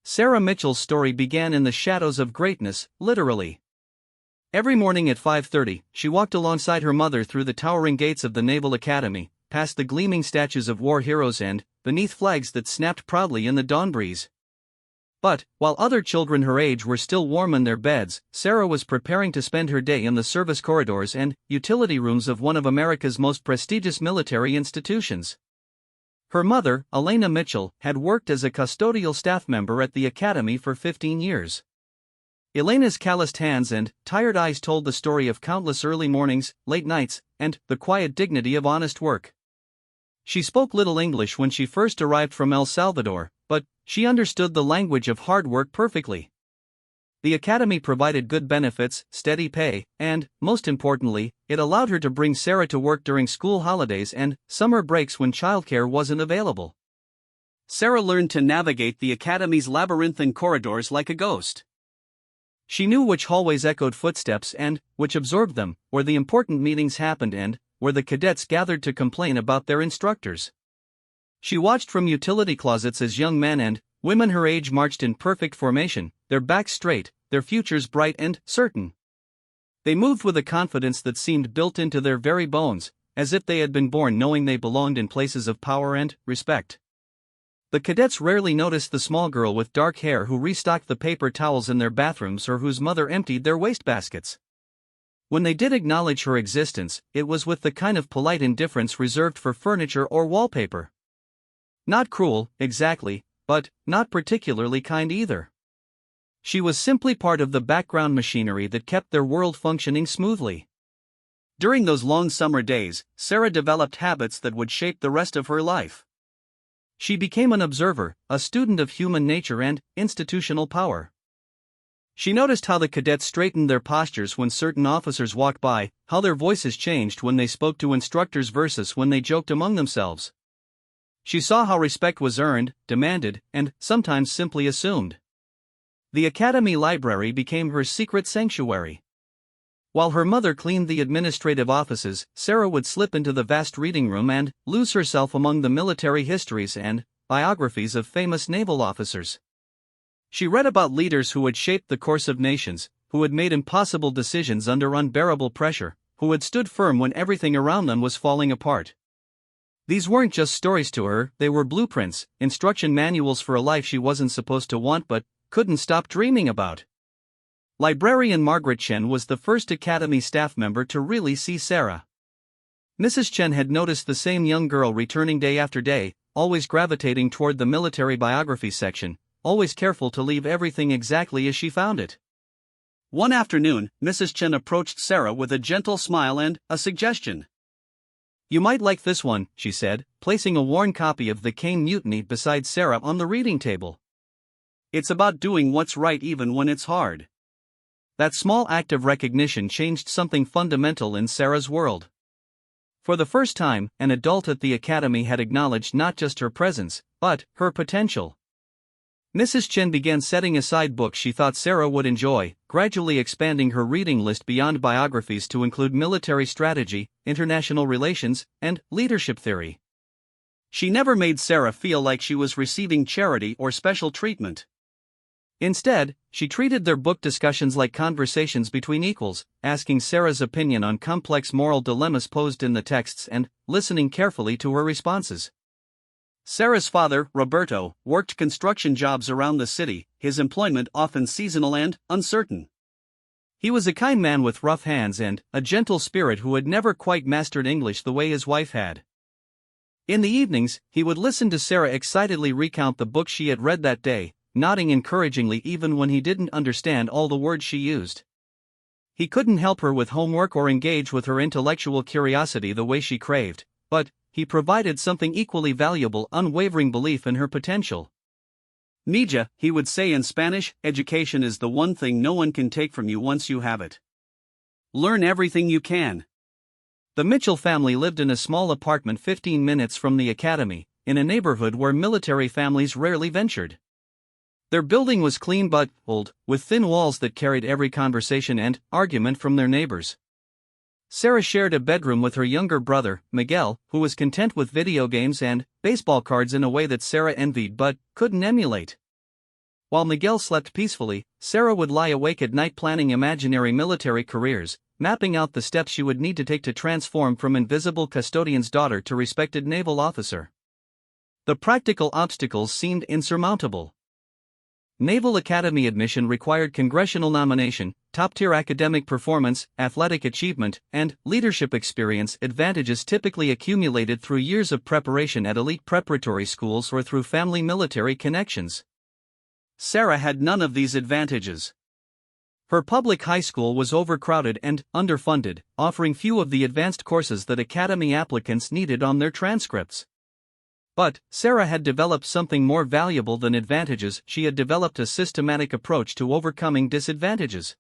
Sarah Mitchell's story began in the shadows of greatness, literally. Every morning at 5:30, she walked alongside her mother through the towering gates of the Naval Academy, past the gleaming statues of war heroes and beneath flags that snapped proudly in the dawn breeze. But, while other children her age were still warm in their beds, Sarah was preparing to spend her day in the service corridors and utility rooms of one of America's most prestigious military institutions. Her mother, Elena Mitchell, had worked as a custodial staff member at the academy for 15 years. Elena's calloused hands and tired eyes told the story of countless early mornings, late nights, and the quiet dignity of honest work. She spoke little English when she first arrived from El Salvador, but she understood the language of hard work perfectly. The academy provided good benefits, steady pay, and, most importantly, it allowed her to bring Sarah to work during school holidays and summer breaks when childcare wasn't available. Sarah learned to navigate the academy's labyrinthine corridors like a ghost. She knew which hallways echoed footsteps and which absorbed them, where the important meetings happened and where the cadets gathered to complain about their instructors. She watched from utility closets as young men and women her age marched in perfect formation, their backs straight, their futures bright and certain. They moved with a confidence that seemed built into their very bones, as if they had been born knowing they belonged in places of power and respect. The cadets rarely noticed the small girl with dark hair who restocked the paper towels in their bathrooms or whose mother emptied their wastebaskets. When they did acknowledge her existence, it was with the kind of polite indifference reserved for furniture or wallpaper. Not cruel, exactly, but not particularly kind either. She was simply part of the background machinery that kept their world functioning smoothly. During those long summer days, Sarah developed habits that would shape the rest of her life. She became an observer, a student of human nature and institutional power. She noticed how the cadets straightened their postures when certain officers walked by, how their voices changed when they spoke to instructors versus when they joked among themselves. She saw how respect was earned, demanded, and sometimes simply assumed. The academy library became her secret sanctuary. While her mother cleaned the administrative offices, Sarah would slip into the vast reading room and lose herself among the military histories and biographies of famous naval officers. She read about leaders who had shaped the course of nations, who had made impossible decisions under unbearable pressure, who had stood firm when everything around them was falling apart. These weren't just stories to her, they were blueprints, instruction manuals for a life she wasn't supposed to want but couldn't stop dreaming about. Librarian Margaret Chen was the first academy staff member to really see Sarah. Mrs. Chen had noticed the same young girl returning day after day, always gravitating toward the military biography section, always careful to leave everything exactly as she found it. One afternoon, Mrs. Chen approached Sarah with a gentle smile and a suggestion. "You might like this one," she said, placing a worn copy of The Caine Mutiny beside Sarah on the reading table. "It's about doing what's right even when it's hard." That small act of recognition changed something fundamental in Sarah's world. For the first time, an adult at the academy had acknowledged not just her presence, but her potential. Mrs. Chen began setting aside books she thought Sarah would enjoy, gradually expanding her reading list beyond biographies to include military strategy, international relations, and leadership theory. She never made Sarah feel like she was receiving charity or special treatment. Instead, she treated their book discussions like conversations between equals, asking Sarah's opinion on complex moral dilemmas posed in the texts and listening carefully to her responses. Sarah's father, Roberto, worked construction jobs around the city, his employment often seasonal and uncertain. He was a kind man with rough hands and a gentle spirit who had never quite mastered English the way his wife had. In the evenings, he would listen to Sarah excitedly recount the books she had read that day, nodding encouragingly even when he didn't understand all the words she used. He couldn't help her with homework or engage with her intellectual curiosity the way she craved, but he provided something equally valuable: unwavering belief in her potential. "Mija," he would say in Spanish, "education is the one thing no one can take from you once you have it. Learn everything you can." The Mitchell family lived in a small apartment 15 minutes from the academy, in a neighborhood where military families rarely ventured. Their building was clean but old, with thin walls that carried every conversation and argument from their neighbors. Sarah shared a bedroom with her younger brother, Miguel, who was content with video games and baseball cards in a way that Sarah envied but couldn't emulate. While Miguel slept peacefully, Sarah would lie awake at night planning imaginary military careers, mapping out the steps she would need to take to transform from invisible custodian's daughter to respected naval officer. The practical obstacles seemed insurmountable. Naval Academy admission required congressional nomination, top-tier academic performance, athletic achievement, and leadership experience, advantages typically accumulated through years of preparation at elite preparatory schools or through family military connections. Sarah had none of these advantages. Her public high school was overcrowded and underfunded, offering few of the advanced courses that academy applicants needed on their transcripts. But Sarah had developed something more valuable than advantages. She had developed a systematic approach to overcoming disadvantages.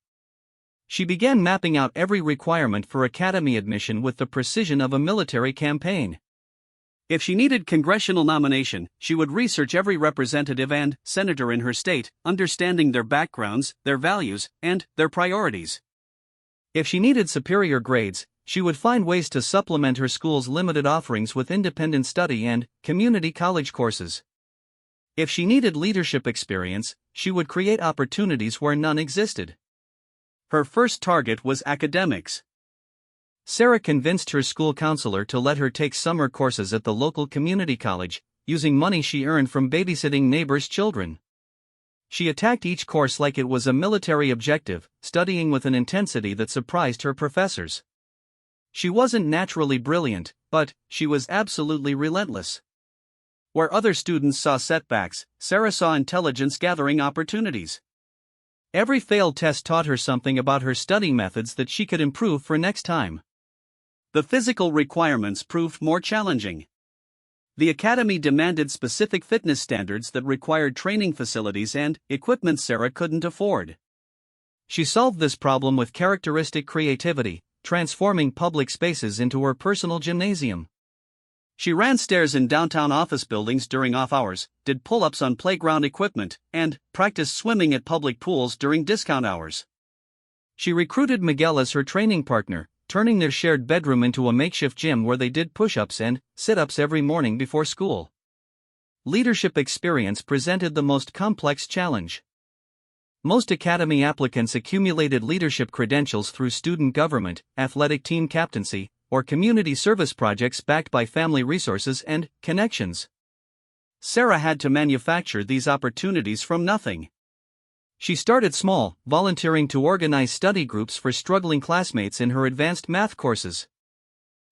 She began mapping out every requirement for academy admission with the precision of a military campaign. If she needed congressional nomination, she would research every representative and senator in her state, understanding their backgrounds, their values, and their priorities. If she needed superior grades, she would find ways to supplement her school's limited offerings with independent study and community college courses. If she needed leadership experience, she would create opportunities where none existed. Her first target was academics. Sarah convinced her school counselor to let her take summer courses at the local community college, using money she earned from babysitting neighbors' children. She attacked each course like it was a military objective, studying with an intensity that surprised her professors. She wasn't naturally brilliant, but she was absolutely relentless. Where other students saw setbacks, Sarah saw intelligence-gathering opportunities. Every failed test taught her something about her study methods that she could improve for next time. The physical requirements proved more challenging. The academy demanded specific fitness standards that required training facilities and equipment Sarah couldn't afford. She solved this problem with characteristic creativity, transforming public spaces into her personal gymnasium. She ran stairs in downtown office buildings during off hours, did pull-ups on playground equipment, and practiced swimming at public pools during discount hours. She recruited Miguel as her training partner, turning their shared bedroom into a makeshift gym where they did push-ups and sit-ups every morning before school. Leadership experience presented the most complex challenge. Most academy applicants accumulated leadership credentials through student government, athletic team captaincy, or community service projects backed by family resources and connections. Sarah had to manufacture these opportunities from nothing. She started small, volunteering to organize study groups for struggling classmates in her advanced math courses.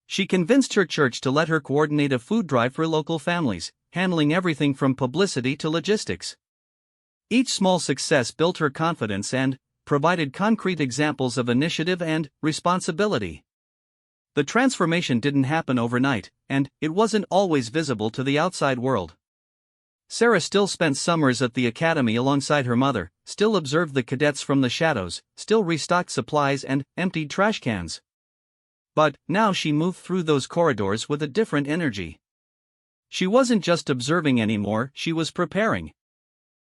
She convinced her church to let her coordinate a food drive for local families, handling everything from publicity to logistics. Each small success built her confidence and provided concrete examples of initiative and responsibility. The transformation didn't happen overnight, and it wasn't always visible to the outside world. Sarah still spent summers at the academy alongside her mother, still observed the cadets from the shadows, still restocked supplies and emptied trash cans. But now she moved through those corridors with a different energy. She wasn't just observing anymore, she was preparing.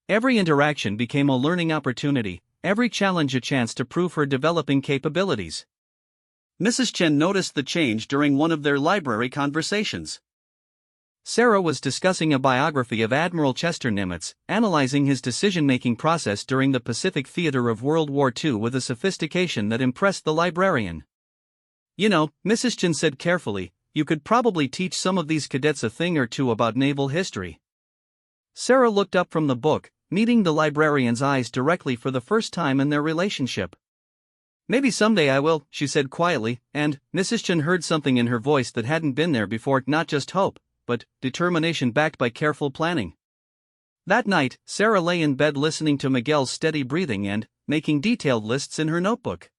Every interaction became a learning opportunity, every challenge a chance to prove her developing capabilities. Mrs. Chen noticed the change during one of their library conversations. Sarah was discussing a biography of Admiral Chester Nimitz, analyzing his decision-making process during the Pacific theater of World War II with a sophistication that impressed the librarian. "You know," Mrs. Chen said carefully, "you could probably teach some of these cadets a thing or two about naval history." Sarah looked up from the book, meeting the librarian's eyes directly for the first time in their relationship. "Maybe someday I will," she said quietly, and Mrs. Chen heard something in her voice that hadn't been there before, not just hope, but determination backed by careful planning. That night, Sarah lay in bed listening to Miguel's steady breathing and making detailed lists in her notebook.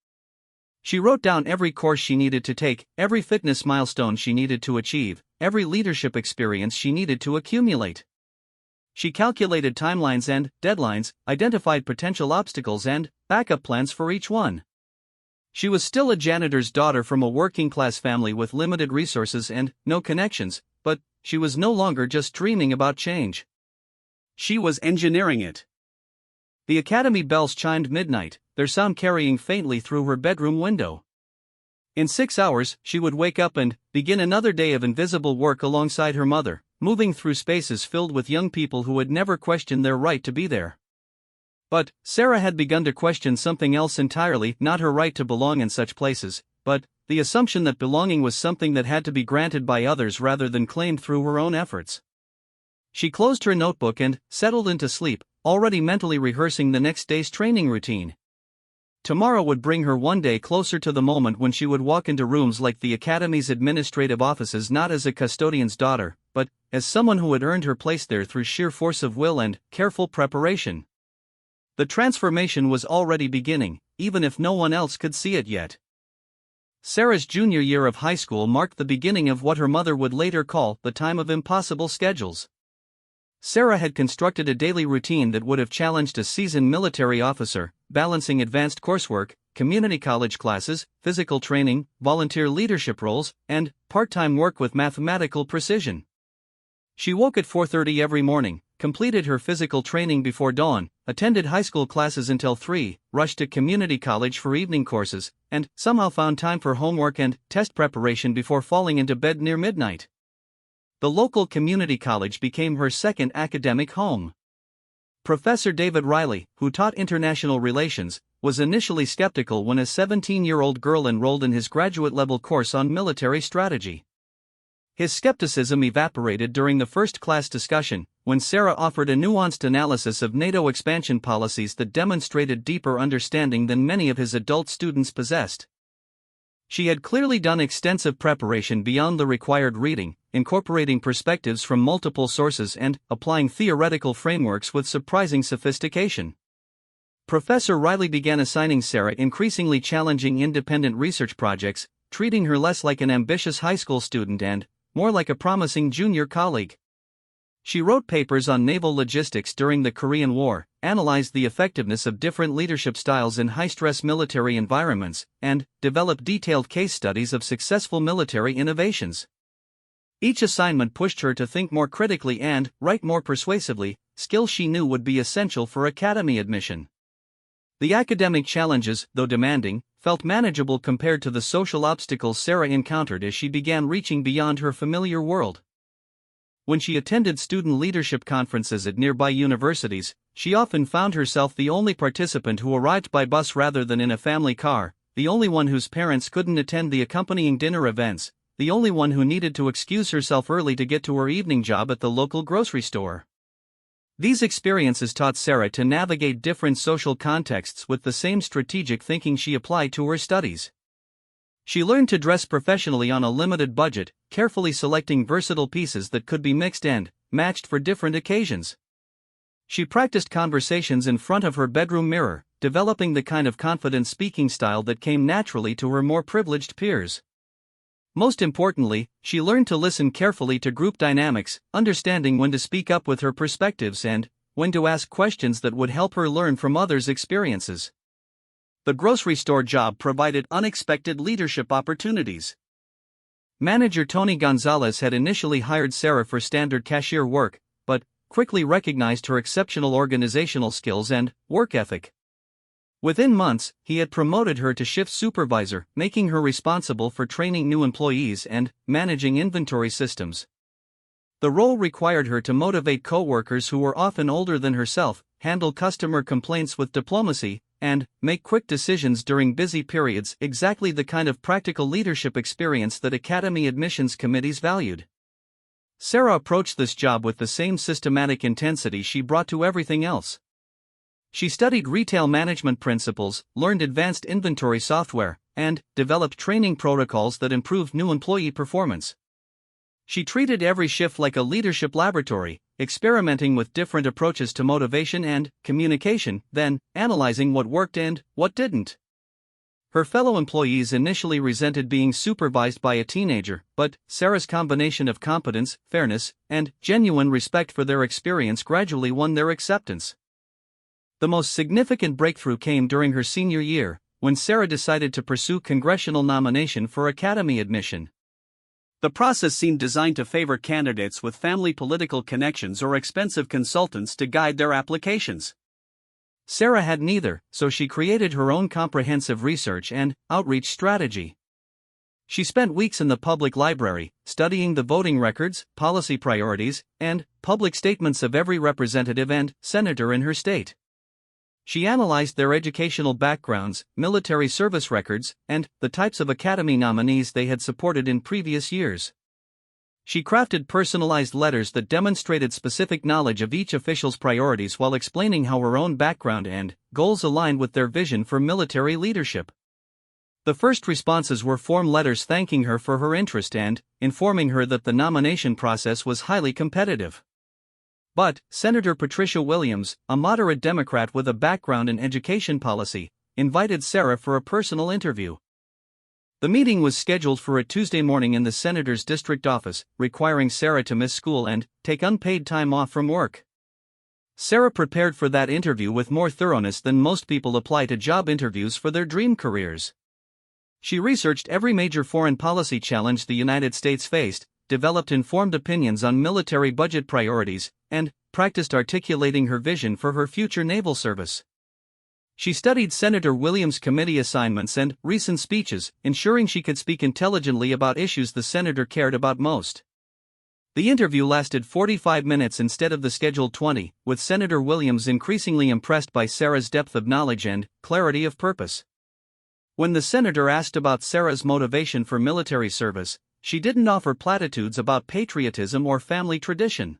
She wrote down every course she needed to take, every fitness milestone she needed to achieve, every leadership experience she needed to accumulate. She calculated timelines and deadlines, identified potential obstacles and backup plans for each one. She was still a janitor's daughter from a working-class family with limited resources and no connections, but she was no longer just dreaming about change. She was engineering it. The academy bells chimed midnight, their sound carrying faintly through her bedroom window. In 6 hours, she would wake up and begin another day of invisible work alongside her mother, moving through spaces filled with young people who had never questioned their right to be there. But Sarah had begun to question something else entirely, not her right to belong in such places, but the assumption that belonging was something that had to be granted by others rather than claimed through her own efforts. She closed her notebook and settled into sleep, already mentally rehearsing the next day's training routine. Tomorrow would bring her one day closer to the moment when she would walk into rooms like the Academy's administrative offices not as a custodian's daughter, but as someone who had earned her place there through sheer force of will and careful preparation. The transformation was already beginning, even if no one else could see it yet. Sarah's junior year of high school marked the beginning of what her mother would later call the time of impossible schedules. Sarah had constructed a daily routine that would have challenged a seasoned military officer, balancing advanced coursework, community college classes, physical training, volunteer leadership roles, and part-time work with mathematical precision. She woke at 4:30 every morning, completed her physical training before dawn, attended high school classes until 3, rushed to community college for evening courses, and somehow found time for homework and test preparation before falling into bed near midnight. The local community college became her second academic home. Professor David Riley, who taught international relations, was initially skeptical when a 17-year-old girl enrolled in his graduate-level course on military strategy. His skepticism evaporated during the first-class discussion, when Sarah offered a nuanced analysis of NATO expansion policies that demonstrated deeper understanding than many of his adult students possessed. She had clearly done extensive preparation beyond the required reading, incorporating perspectives from multiple sources and applying theoretical frameworks with surprising sophistication. Professor Riley began assigning Sarah increasingly challenging independent research projects, treating her less like an ambitious high school student and more like a promising junior colleague. She wrote papers on naval logistics during the Korean War, analyzed the effectiveness of different leadership styles in high-stress military environments, and developed detailed case studies of successful military innovations. Each assignment pushed her to think more critically and write more persuasively, skills she knew would be essential for academy admission. The academic challenges, though demanding, felt manageable compared to the social obstacles Sarah encountered as she began reaching beyond her familiar world. When she attended student leadership conferences at nearby universities, she often found herself the only participant who arrived by bus rather than in a family car, the only one whose parents couldn't attend the accompanying dinner events, the only one who needed to excuse herself early to get to her evening job at the local grocery store. These experiences taught Sarah to navigate different social contexts with the same strategic thinking she applied to her studies. She learned to dress professionally on a limited budget, carefully selecting versatile pieces that could be mixed and matched for different occasions. She practiced conversations in front of her bedroom mirror, developing the kind of confident speaking style that came naturally to her more privileged peers. Most importantly, she learned to listen carefully to group dynamics, understanding when to speak up with her perspectives and when to ask questions that would help her learn from others' experiences. The grocery store job provided unexpected leadership opportunities. Manager Tony Gonzalez had initially hired Sarah for standard cashier work, but quickly recognized her exceptional organizational skills and work ethic. Within months, he had promoted her to shift supervisor, making her responsible for training new employees and managing inventory systems. The role required her to motivate co-workers who were often older than herself, handle customer complaints with diplomacy, and make quick decisions during busy periods, exactly the kind of practical leadership experience that academy admissions committees valued. Sarah approached this job with the same systematic intensity she brought to everything else. She studied retail management principles, learned advanced inventory software, and developed training protocols that improved new employee performance. She treated every shift like a leadership laboratory, experimenting with different approaches to motivation and communication, then analyzing what worked and what didn't. Her fellow employees initially resented being supervised by a teenager, but Sarah's combination of competence, fairness, and genuine respect for their experience gradually won their acceptance. The most significant breakthrough came during her senior year, when Sarah decided to pursue congressional nomination for academy admission. The process seemed designed to favor candidates with family political connections or expensive consultants to guide their applications. Sarah had neither, so she created her own comprehensive research and outreach strategy. She spent weeks in the public library, studying the voting records, policy priorities, and public statements of every representative and senator in her state. She analyzed their educational backgrounds, military service records, and the types of academy nominees they had supported in previous years. She crafted personalized letters that demonstrated specific knowledge of each official's priorities while explaining how her own background and goals aligned with their vision for military leadership. The first responses were form letters thanking her for her interest and informing her that the nomination process was highly competitive. But Senator Patricia Williams, a moderate Democrat with a background in education policy, invited Sarah for a personal interview. The meeting was scheduled for a Tuesday morning in the senator's district office, requiring Sarah to miss school and take unpaid time off from work. Sarah prepared for that interview with more thoroughness than most people apply to job interviews for their dream careers. She researched every major foreign policy challenge the United States faced, developed informed opinions on military budget priorities, and practiced articulating her vision for her future naval service. She studied Senator Williams' committee assignments and recent speeches, ensuring she could speak intelligently about issues the senator cared about most. The interview lasted 45 minutes instead of the scheduled 20, with Senator Williams increasingly impressed by Sarah's depth of knowledge and clarity of purpose. When the senator asked about Sarah's motivation for military service, she didn't offer platitudes about patriotism or family tradition.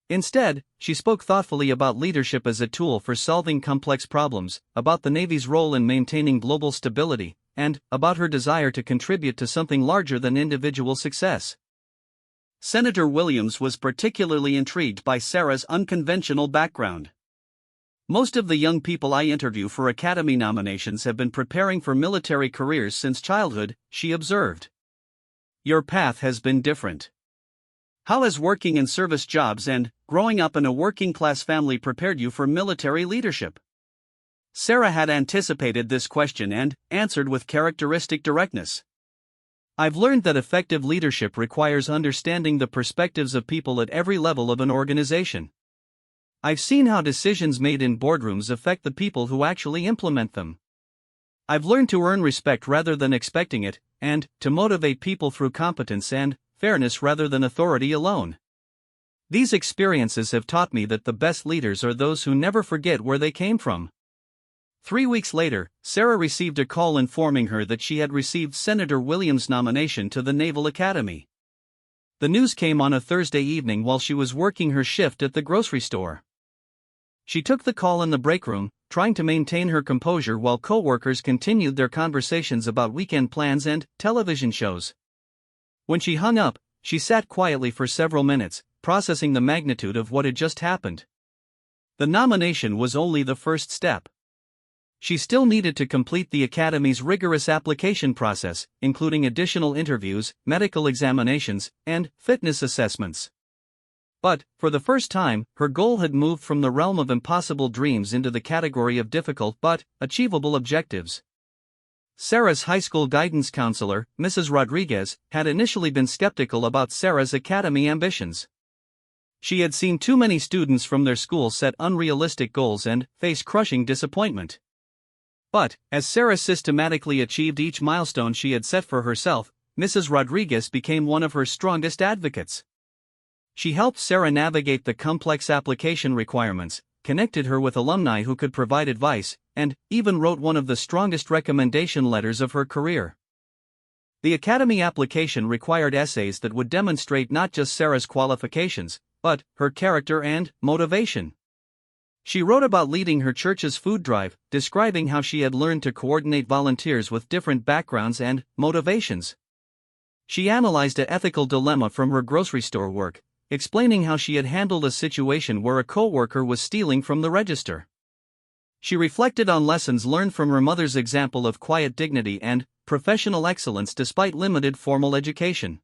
Instead, she spoke thoughtfully about leadership as a tool for solving complex problems, about the Navy's role in maintaining global stability, and about her desire to contribute to something larger than individual success. Senator Williams was particularly intrigued by Sarah's unconventional background. Most of the young people I interview for academy nominations have been preparing for military careers since childhood, she observed. Your path has been different. How has working in service jobs and growing up in a working-class family prepared you for military leadership? Sarah had anticipated this question and answered with characteristic directness. I've learned that effective leadership requires understanding the perspectives of people at every level of an organization. I've seen how decisions made in boardrooms affect the people who actually implement them. I've learned to earn respect rather than expecting it, and to motivate people through competence and fairness rather than authority alone. These experiences have taught me that the best leaders are those who never forget where they came from. 3 weeks later, Sarah received a call informing her that she had received Senator Williams' nomination to the Naval Academy. The news came on a Thursday evening while she was working her shift at the grocery store. She took the call in the break room, trying to maintain her composure while co-workers continued their conversations about weekend plans and television shows. When she hung up, she sat quietly for several minutes, processing the magnitude of what had just happened. The nomination was only the first step. She still needed to complete the Academy's rigorous application process, including additional interviews, medical examinations, and fitness assessments. But, for the first time, her goal had moved from the realm of impossible dreams into the category of difficult but achievable objectives. Sarah's high school guidance counselor, Mrs. Rodriguez, had initially been skeptical about Sarah's academy ambitions. She had seen too many students from their school set unrealistic goals and face crushing disappointment. But, as Sarah systematically achieved each milestone she had set for herself, Mrs. Rodriguez became one of her strongest advocates. She helped Sarah navigate the complex application requirements, connected her with alumni who could provide advice, and even wrote one of the strongest recommendation letters of her career. The Academy application required essays that would demonstrate not just Sarah's qualifications, but her character and motivation. She wrote about leading her church's food drive, describing how she had learned to coordinate volunteers with different backgrounds and motivations. She analyzed an ethical dilemma from her grocery store work, explaining how she had handled a situation where a co-worker was stealing from the register. She reflected on lessons learned from her mother's example of quiet dignity and professional excellence despite limited formal education.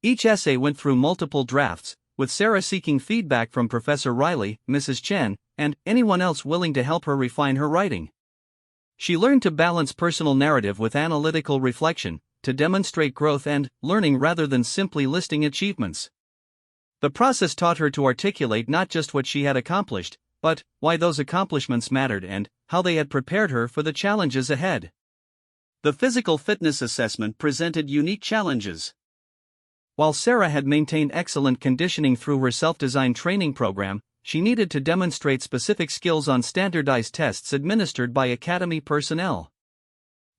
Each essay went through multiple drafts, with Sarah seeking feedback from Professor Riley, Mrs. Chen, and anyone else willing to help her refine her writing. She learned to balance personal narrative with analytical reflection, to demonstrate growth and learning rather than simply listing achievements. The process taught her to articulate not just what she had accomplished, but why those accomplishments mattered and how they had prepared her for the challenges ahead. The physical fitness assessment presented unique challenges. While Sarah had maintained excellent conditioning through her self-designed training program, she needed to demonstrate specific skills on standardized tests administered by Academy personnel.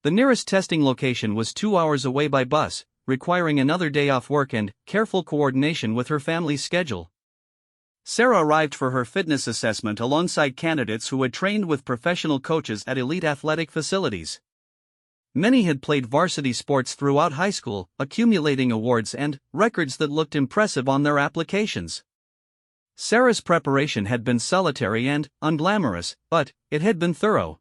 The nearest testing location was 2 hours away by bus, requiring another day off work and careful coordination with her family's schedule. Sarah arrived for her fitness assessment alongside candidates who had trained with professional coaches at elite athletic facilities. Many had played varsity sports throughout high school, accumulating awards and records that looked impressive on their applications. Sarah's preparation had been solitary and unglamorous, but it had been thorough.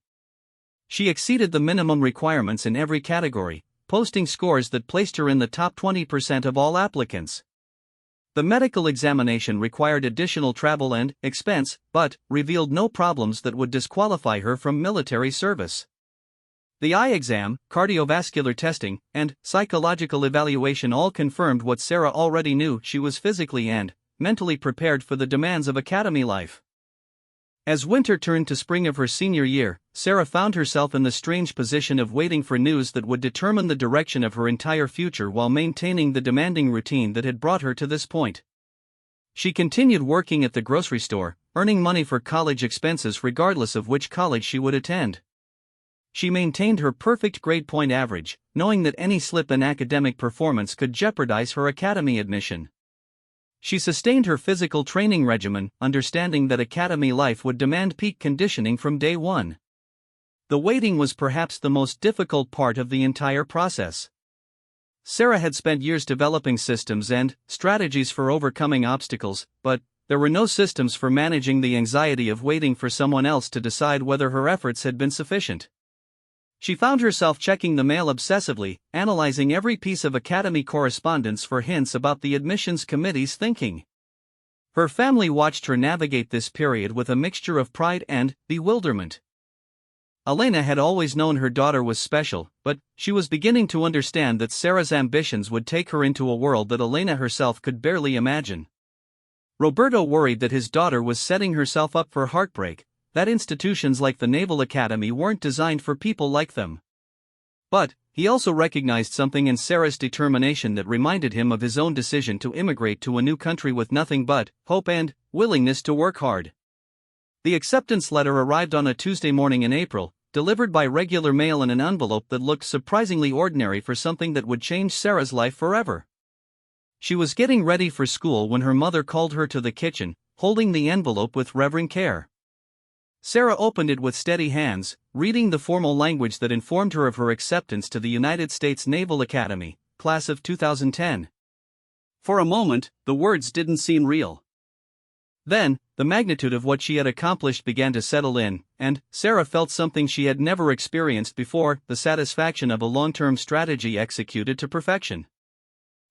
She exceeded the minimum requirements in every category, posting scores that placed her in the top 20% of all applicants. The medical examination required additional travel and expense, but revealed no problems that would disqualify her from military service. The eye exam, cardiovascular testing, and psychological evaluation all confirmed what Sarah already knew: she was physically and mentally prepared for the demands of academy life. As winter turned to spring of her senior year, Sarah found herself in the strange position of waiting for news that would determine the direction of her entire future while maintaining the demanding routine that had brought her to this point. She continued working at the grocery store, earning money for college expenses regardless of which college she would attend. She maintained her perfect grade point average, knowing that any slip in academic performance could jeopardize her academy admission. She sustained her physical training regimen, understanding that academy life would demand peak conditioning from day one. The waiting was perhaps the most difficult part of the entire process. Sarah had spent years developing systems and strategies for overcoming obstacles, but there were no systems for managing the anxiety of waiting for someone else to decide whether her efforts had been sufficient. She found herself checking the mail obsessively, analyzing every piece of academy correspondence for hints about the admissions committee's thinking. Her family watched her navigate this period with a mixture of pride and bewilderment. Elena had always known her daughter was special, but she was beginning to understand that Sarah's ambitions would take her into a world that Elena herself could barely imagine. Roberto worried that his daughter was setting herself up for heartbreak, that institutions like the Naval Academy weren't designed for people like them. But he also recognized something in Sarah's determination that reminded him of his own decision to immigrate to a new country with nothing but hope and willingness to work hard. The acceptance letter arrived on a Tuesday morning in April, delivered by regular mail in an envelope that looked surprisingly ordinary for something that would change Sarah's life forever. She was getting ready for school when her mother called her to the kitchen, holding the envelope with reverent care. Sarah opened it with steady hands, reading the formal language that informed her of her acceptance to the United States Naval Academy, class of 2010. For a moment, the words didn't seem real. Then, the magnitude of what she had accomplished began to settle in, and Sarah felt something she had never experienced before: the satisfaction of a long-term strategy executed to perfection.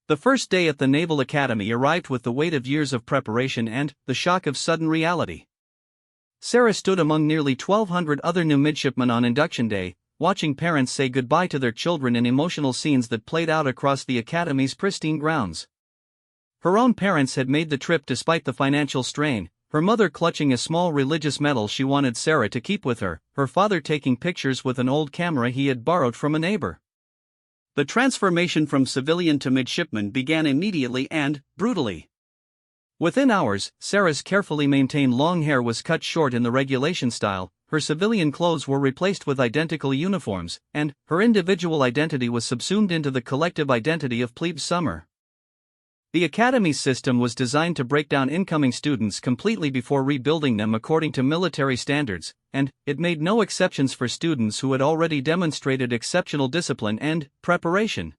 The first day at the Naval Academy arrived with the weight of years of preparation and the shock of sudden reality. Sarah stood among nearly 1,200 other new midshipmen on induction day, watching parents say goodbye to their children in emotional scenes that played out across the academy's pristine grounds. Her own parents had made the trip despite the financial strain, her mother clutching a small religious medal she wanted Sarah to keep with her, her father taking pictures with an old camera he had borrowed from a neighbor. The transformation from civilian to midshipman began immediately and brutally. Within hours, Sarah's carefully maintained long hair was cut short in the regulation style, her civilian clothes were replaced with identical uniforms, and her individual identity was subsumed into the collective identity of plebe summer. The academy system was designed to break down incoming students completely before rebuilding them according to military standards, and it made no exceptions for students who had already demonstrated exceptional discipline and preparation.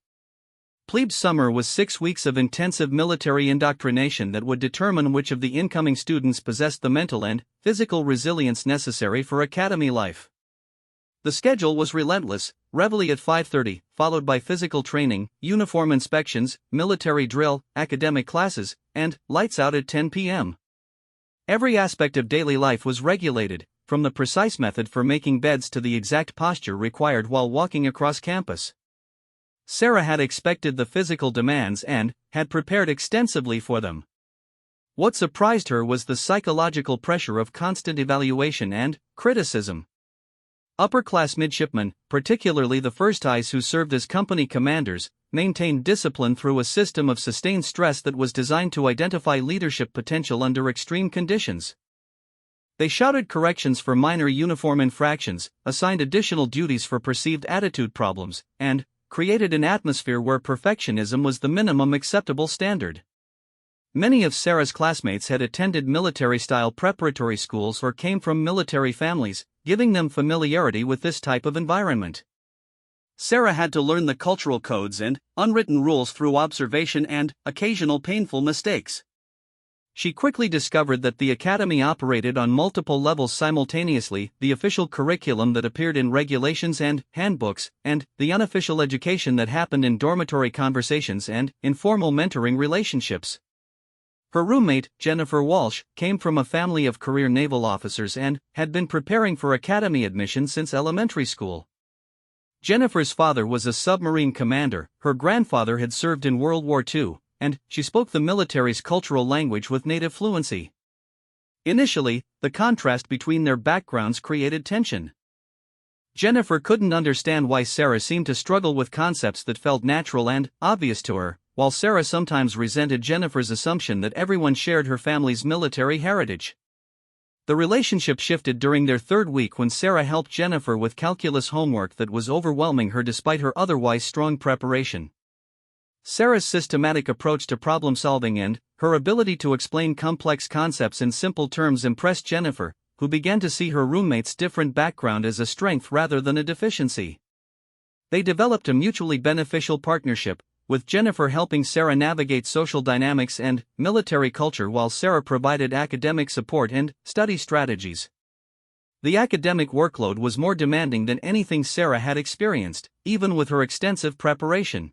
Plebe summer was 6 weeks of intensive military indoctrination that would determine which of the incoming students possessed the mental and physical resilience necessary for academy life. The schedule was relentless: reveille at 5:30, followed by physical training, uniform inspections, military drill, academic classes, and lights out at 10 p.m. Every aspect of daily life was regulated, from the precise method for making beds to the exact posture required while walking across campus. Sarah had expected the physical demands and had prepared extensively for them. What surprised her was the psychological pressure of constant evaluation and criticism. Upper-class midshipmen, particularly the first eyes who served as company commanders, maintained discipline through a system of sustained stress that was designed to identify leadership potential under extreme conditions. They shouted corrections for minor uniform infractions, assigned additional duties for perceived attitude problems, and created an atmosphere where perfectionism was the minimum acceptable standard. Many of Sarah's classmates had attended military-style preparatory schools or came from military families, giving them familiarity with this type of environment. Sarah had to learn the cultural codes and unwritten rules through observation and occasional painful mistakes. She quickly discovered that the academy operated on multiple levels simultaneously: the official curriculum that appeared in regulations and handbooks, and the unofficial education that happened in dormitory conversations and informal mentoring relationships. Her roommate, Jennifer Walsh, came from a family of career naval officers and had been preparing for academy admission since elementary school. Jennifer's father was a submarine commander, her grandfather had served in World War II, and she spoke the military's cultural language with native fluency. Initially, the contrast between their backgrounds created tension. Jennifer couldn't understand why Sarah seemed to struggle with concepts that felt natural and obvious to her, while Sarah sometimes resented Jennifer's assumption that everyone shared her family's military heritage. The relationship shifted during their third week when Sarah helped Jennifer with calculus homework that was overwhelming her despite her otherwise strong preparation. Sarah's systematic approach to problem-solving and her ability to explain complex concepts in simple terms impressed Jennifer, who began to see her roommate's different background as a strength rather than a deficiency. They developed a mutually beneficial partnership, with Jennifer helping Sarah navigate social dynamics and military culture while Sarah provided academic support and study strategies. The academic workload was more demanding than anything Sarah had experienced, even with her extensive preparation.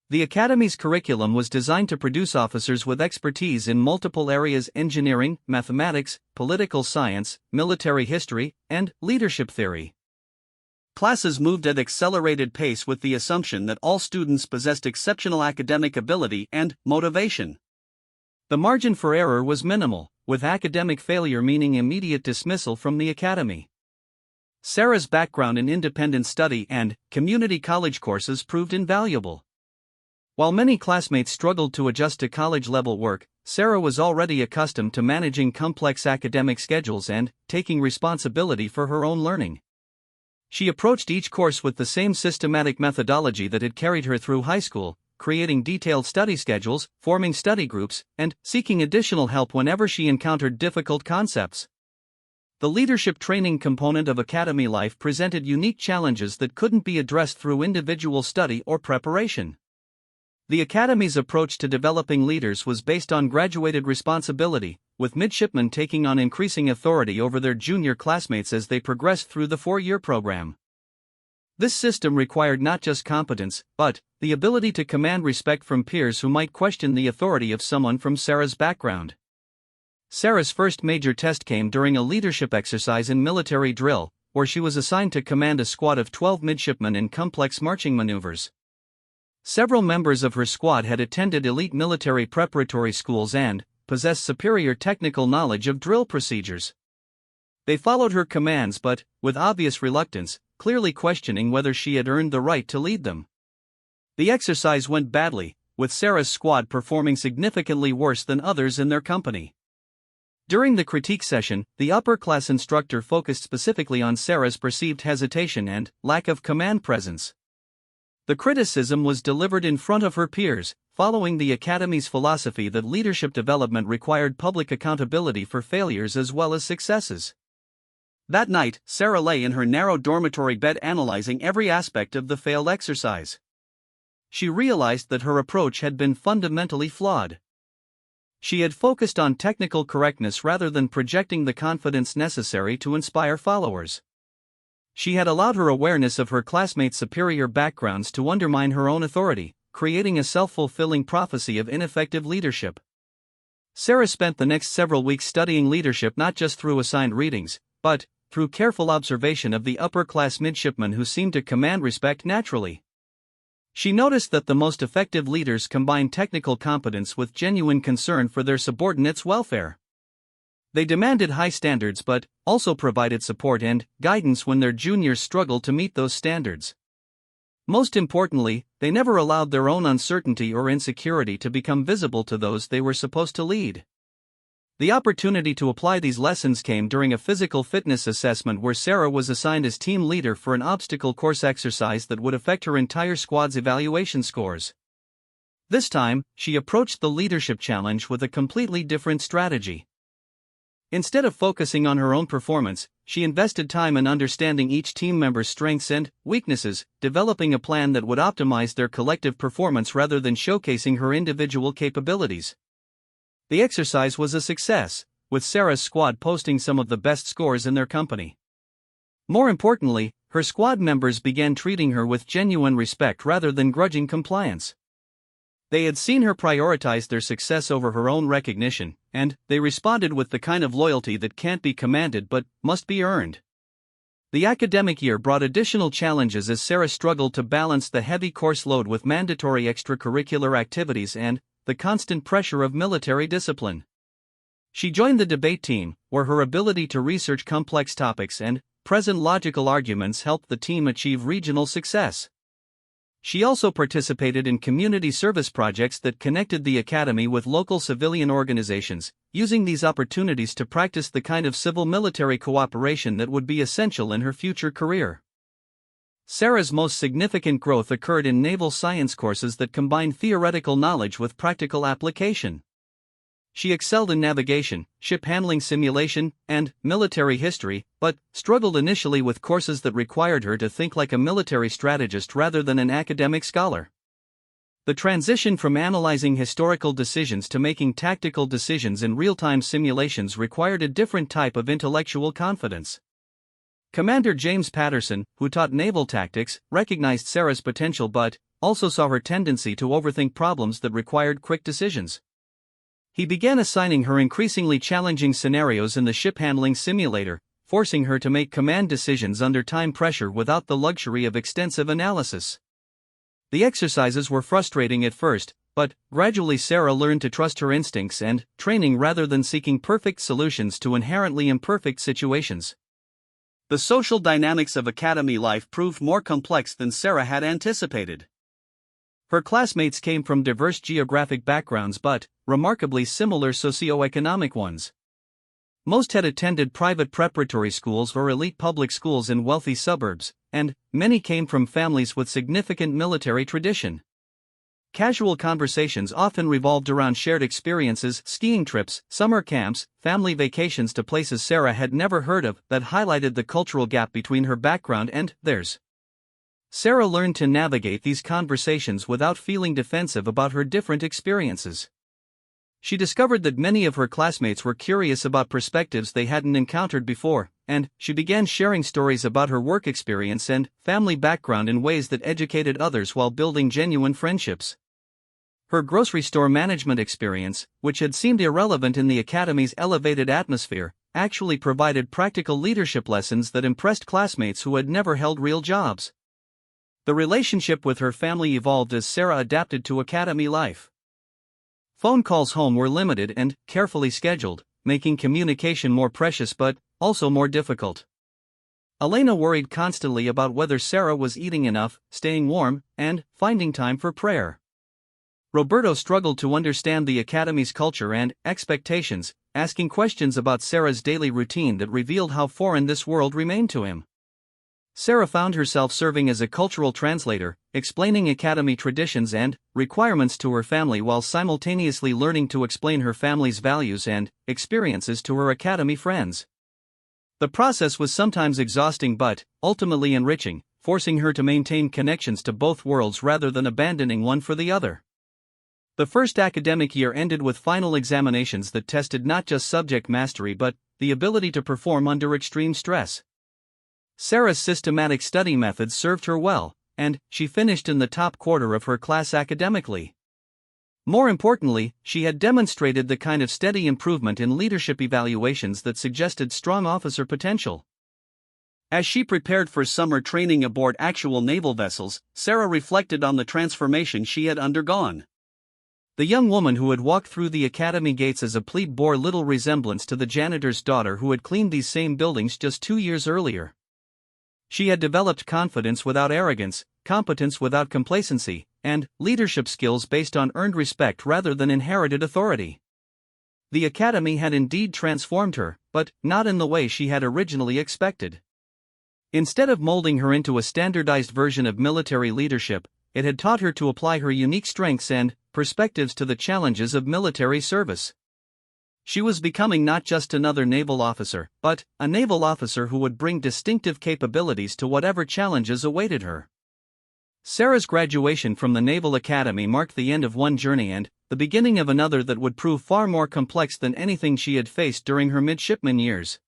The Academy's curriculum was designed to produce officers with expertise in multiple areas: engineering, mathematics, political science, military history, and leadership theory. Classes moved at accelerated pace with the assumption that all students possessed exceptional academic ability and motivation. The margin for error was minimal, with academic failure meaning immediate dismissal from the academy. Sarah's background in independent study and community college courses proved invaluable. While many classmates struggled to adjust to college-level work, Sarah was already accustomed to managing complex academic schedules and taking responsibility for her own learning. She approached each course with the same systematic methodology that had carried her through high school, creating detailed study schedules, forming study groups, and seeking additional help whenever she encountered difficult concepts. The leadership training component of academy life presented unique challenges that couldn't be addressed through individual study or preparation. The Academy's approach to developing leaders was based on graduated responsibility, with midshipmen taking on increasing authority over their junior classmates as they progressed through the 4-year program. This system required not just competence, but the ability to command respect from peers who might question the authority of someone from Sarah's background. Sarah's first major test came during a leadership exercise in military drill, where she was assigned to command a squad of 12 midshipmen in complex marching maneuvers. Several members of her squad had attended elite military preparatory schools and possessed superior technical knowledge of drill procedures. They followed her commands but, with obvious reluctance, clearly questioning whether she had earned the right to lead them. The exercise went badly, with Sarah's squad performing significantly worse than others in their company. During the critique session, the upper-class instructor focused specifically on Sarah's perceived hesitation and lack of command presence. The criticism was delivered in front of her peers, following the Academy's philosophy that leadership development required public accountability for failures as well as successes. That night, Sarah lay in her narrow dormitory bed analyzing every aspect of the failed exercise. She realized that her approach had been fundamentally flawed. She had focused on technical correctness rather than projecting the confidence necessary to inspire followers. She had allowed her awareness of her classmates' superior backgrounds to undermine her own authority, creating a self-fulfilling prophecy of ineffective leadership. Sarah spent the next several weeks studying leadership not just through assigned readings, but through careful observation of the upper-class midshipmen who seemed to command respect naturally. She noticed that the most effective leaders combined technical competence with genuine concern for their subordinates' welfare. They demanded high standards but also provided support and guidance when their juniors struggled to meet those standards. Most importantly, they never allowed their own uncertainty or insecurity to become visible to those they were supposed to lead. The opportunity to apply these lessons came during a physical fitness assessment where Sarah was assigned as team leader for an obstacle course exercise that would affect her entire squad's evaluation scores. This time, she approached the leadership challenge with a completely different strategy. Instead of focusing on her own performance, she invested time in understanding each team member's strengths and weaknesses, developing a plan that would optimize their collective performance rather than showcasing her individual capabilities. The exercise was a success, with Sarah's squad posting some of the best scores in their company. More importantly, her squad members began treating her with genuine respect rather than grudging compliance. They had seen her prioritize their success over her own recognition, and they responded with the kind of loyalty that can't be commanded but must be earned. The academic year brought additional challenges as Sarah struggled to balance the heavy course load with mandatory extracurricular activities and the constant pressure of military discipline. She joined the debate team, where her ability to research complex topics and present logical arguments helped the team achieve regional success. She also participated in community service projects that connected the academy with local civilian organizations, using these opportunities to practice the kind of civil-military cooperation that would be essential in her future career. Sarah's most significant growth occurred in naval science courses that combined theoretical knowledge with practical application. She excelled in navigation, ship handling simulation, and military history, but struggled initially with courses that required her to think like a military strategist rather than an academic scholar. The transition from analyzing historical decisions to making tactical decisions in real-time simulations required a different type of intellectual confidence. Commander James Patterson, who taught naval tactics, recognized Sarah's potential but also saw her tendency to overthink problems that required quick decisions. He began assigning her increasingly challenging scenarios in the ship handling simulator, forcing her to make command decisions under time pressure without the luxury of extensive analysis. The exercises were frustrating at first, but gradually Sarah learned to trust her instincts and training rather than seeking perfect solutions to inherently imperfect situations. The social dynamics of academy life proved more complex than Sarah had anticipated. Her classmates came from diverse geographic backgrounds but remarkably similar socioeconomic ones. Most had attended private preparatory schools or elite public schools in wealthy suburbs, and many came from families with significant military tradition. Casual conversations often revolved around shared experiences, skiing trips, summer camps, family vacations to places Sarah had never heard of that highlighted the cultural gap between her background and theirs. Sarah learned to navigate these conversations without feeling defensive about her different experiences. She discovered that many of her classmates were curious about perspectives they hadn't encountered before, and she began sharing stories about her work experience and family background in ways that educated others while building genuine friendships. Her grocery store management experience, which had seemed irrelevant in the academy's elevated atmosphere, actually provided practical leadership lessons that impressed classmates who had never held real jobs. The relationship with her family evolved as Sarah adapted to academy life. Phone calls home were limited and carefully scheduled, making communication more precious but also more difficult. Elena worried constantly about whether Sarah was eating enough, staying warm, and finding time for prayer. Roberto struggled to understand the academy's culture and expectations, asking questions about Sarah's daily routine that revealed how foreign this world remained to him. Sarah found herself serving as a cultural translator, explaining academy traditions and requirements to her family while simultaneously learning to explain her family's values and experiences to her academy friends. The process was sometimes exhausting but ultimately enriching, forcing her to maintain connections to both worlds rather than abandoning one for the other. The first academic year ended with final examinations that tested not just subject mastery but the ability to perform under extreme stress. Sarah's systematic study methods served her well, and she finished in the top quarter of her class academically. More importantly, she had demonstrated the kind of steady improvement in leadership evaluations that suggested strong officer potential. As she prepared for summer training aboard actual naval vessels, Sarah reflected on the transformation she had undergone. The young woman who had walked through the academy gates as a plebe bore little resemblance to the janitor's daughter who had cleaned these same buildings just 2 years earlier. She had developed confidence without arrogance, competence without complacency, and leadership skills based on earned respect rather than inherited authority. The academy had indeed transformed her, but not in the way she had originally expected. Instead of molding her into a standardized version of military leadership, it had taught her to apply her unique strengths and perspectives to the challenges of military service. She was becoming not just another naval officer, but a naval officer who would bring distinctive capabilities to whatever challenges awaited her. Sarah's graduation from the Naval Academy marked the end of one journey and the beginning of another that would prove far more complex than anything she had faced during her midshipman years.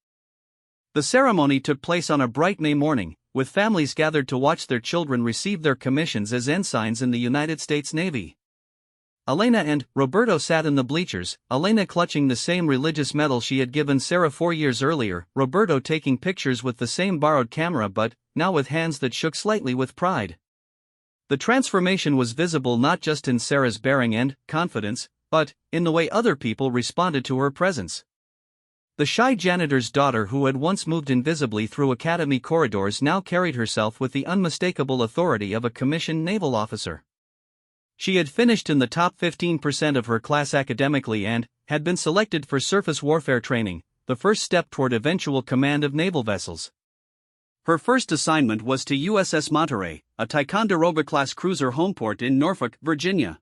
The ceremony took place on a bright May morning, with families gathered to watch their children receive their commissions as ensigns in the United States Navy. Elena and Roberto sat in the bleachers, Elena clutching the same religious medal she had given Sarah 4 years earlier, Roberto taking pictures with the same borrowed camera but now with hands that shook slightly with pride. The transformation was visible not just in Sarah's bearing and confidence, but in the way other people responded to her presence. The shy janitor's daughter who had once moved invisibly through academy corridors now carried herself with the unmistakable authority of a commissioned naval officer. She had finished in the top 15% of her class academically and had been selected for surface warfare training, the first step toward eventual command of naval vessels. Her first assignment was to USS Monterey, a Ticonderoga-class cruiser homeport in Norfolk, Virginia.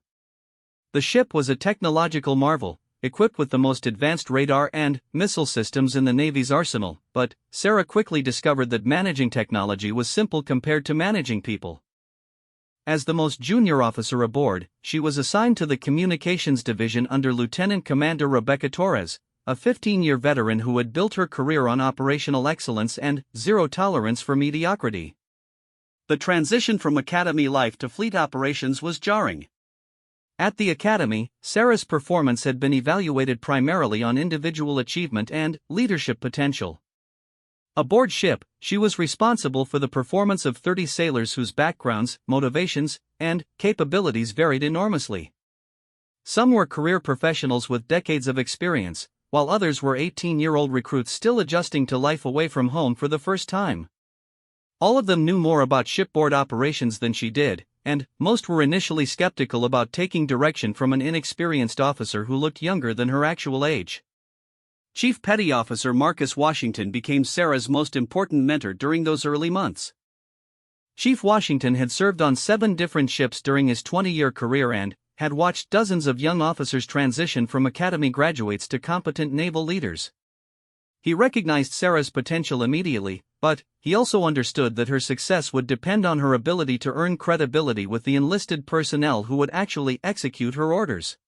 The ship was a technological marvel, equipped with the most advanced radar and missile systems in the Navy's arsenal, but Sarah quickly discovered that managing technology was simple compared to managing people. As the most junior officer aboard, she was assigned to the Communications Division under Lieutenant Commander Rebecca Torres, a 15-year veteran who had built her career on operational excellence and zero tolerance for mediocrity. The transition from academy life to fleet operations was jarring. At the academy, Sarah's performance had been evaluated primarily on individual achievement and leadership potential. Aboard ship, she was responsible for the performance of 30 sailors whose backgrounds, motivations, and capabilities varied enormously. Some were career professionals with decades of experience, while others were 18-year-old recruits still adjusting to life away from home for the first time. All of them knew more about shipboard operations than she did, and most were initially skeptical about taking direction from an inexperienced officer who looked younger than her actual age. Chief Petty Officer Marcus Washington became Sarah's most important mentor during those early months. Chief Washington had served on 7 different ships during his 20-year career and had watched dozens of young officers transition from academy graduates to competent naval leaders. He recognized Sarah's potential immediately, but he also understood that her success would depend on her ability to earn credibility with the enlisted personnel who would actually execute her orders.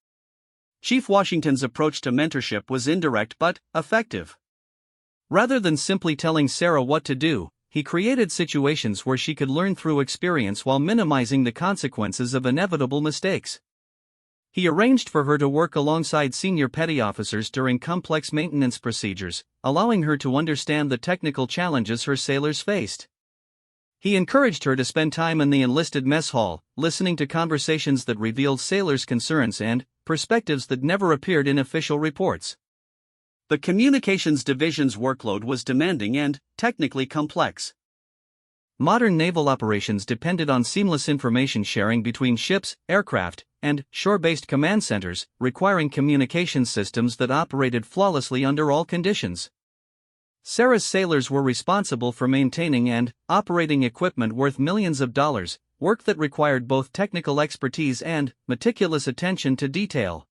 Chief Washington's approach to mentorship was indirect but effective. Rather than simply telling Sarah what to do, he created situations where she could learn through experience while minimizing the consequences of inevitable mistakes. He arranged for her to work alongside senior petty officers during complex maintenance procedures, allowing her to understand the technical challenges her sailors faced. He encouraged her to spend time in the enlisted mess hall, listening to conversations that revealed sailors' concerns and perspectives that never appeared in official reports. The Communications Division's workload was demanding and technically complex. Modern naval operations depended on seamless information sharing between ships, aircraft, and shore-based command centers, requiring communication systems that operated flawlessly under all conditions. Sarah's sailors were responsible for maintaining and operating equipment worth millions of dollars, work that required both technical expertise and meticulous attention to detail.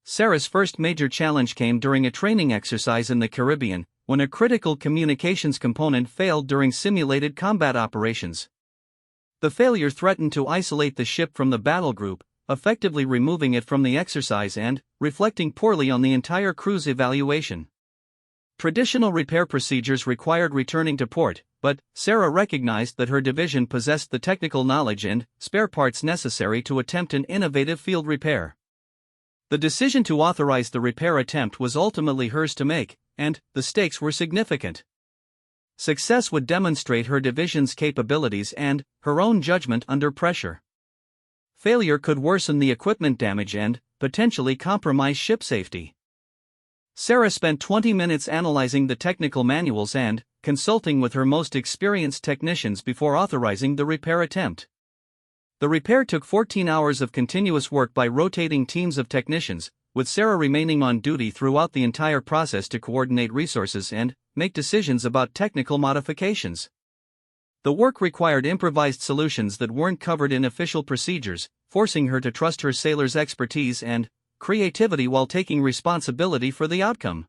Sarah's first major challenge came during a training exercise in the Caribbean, when a critical communications component failed during simulated combat operations. The failure threatened to isolate the ship from the battle group, effectively removing it from the exercise and reflecting poorly on the entire crew's evaluation. Traditional repair procedures required returning to port, but Sarah recognized that her division possessed the technical knowledge and spare parts necessary to attempt an innovative field repair. The decision to authorize the repair attempt was ultimately hers to make, and the stakes were significant. Success would demonstrate her division's capabilities and her own judgment under pressure. Failure could worsen the equipment damage and potentially compromise ship safety. Sarah spent 20 minutes analyzing the technical manuals and consulting with her most experienced technicians before authorizing the repair attempt. The repair took 14 hours of continuous work by rotating teams of technicians, with Sarah remaining on duty throughout the entire process to coordinate resources and make decisions about technical modifications. The work required improvised solutions that weren't covered in official procedures, forcing her to trust her sailors' expertise and creativity while taking responsibility for the outcome.